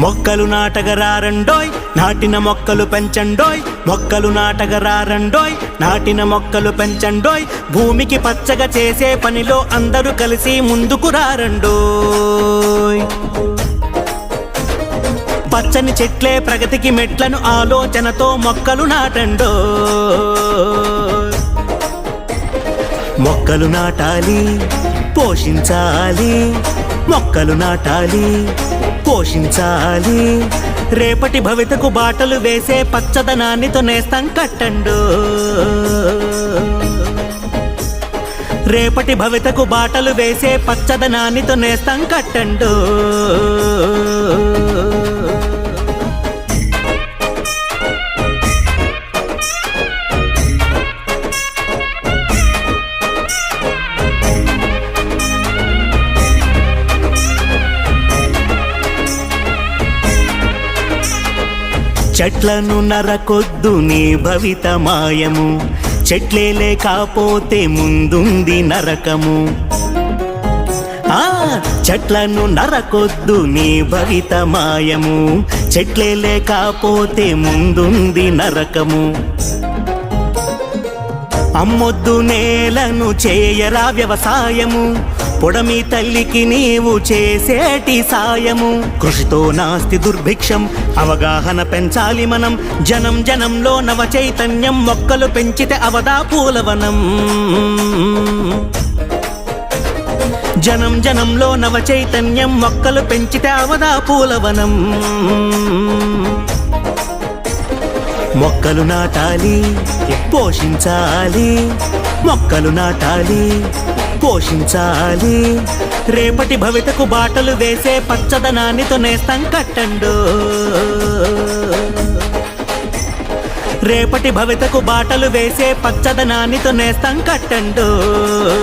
మొక్కలు నాటగరారండోయ్ నాటిన మొక్కలు పెంచండోయ్, మొక్కలు నాటగరారండోయ్ నాటిన మొక్కలు పెంచండోయ్, భూమికి పచ్చగా చేసే పనిలో అందరూ కలిసి ముందుకు రారండోయ్. పచ్చని చెట్లే ప్రగతికి మెట్లను ఆలోచనతో మొక్కలు నాటండోయ్. మొక్కలు నాటాలి పోషించాలి, మొక్కలు నాటాలి పోషించాలి, రేపటి భవితకు బాటలు వేసే పచ్చదనాన్నితో నేస్తం కట్టండోయ్. రేపటి భవితకు బాటలు వేసే పచ్చదనాన్నితో నేస్తం కట్టండోయ్. చెట్లను నరకొద్దు నీ భవిత మాయము, చెట్లే లేకపోతే ముందుంది నరకము. చెట్లను నరకొద్దు నీ భవిత మాయము, చెట్లే లేకపోతే ముందుంది నరకము. అమ్మొద్దు నేలను చేయరా వ్యవసాయము, పొడమి తల్లికి నీవు చేసేటి సాయము. కృషితో నాస్తి దుర్భిక్షం, అవగాహన పెంచాలి మనం. జనం జనంలో నవ చైతన్యం, మొక్కలు పెంచితే అవదా పూలవనం. జనం జనంలో నవ చైతన్యం, మొక్కలు పెంచితే అవదా పూలవనం. మొక్కలు నాటాలి పోషించాలి, మొక్కలు నాటాలి పోషించాలి, రేపటి భవితకు బాటలు వేసే పచ్చదనాన్నితో నేస్తం కట్టండోయ్. రేపటి భవితకు బాటలు వేసే పచ్చదనాన్నితో నేస్తం కట్టండోయ్.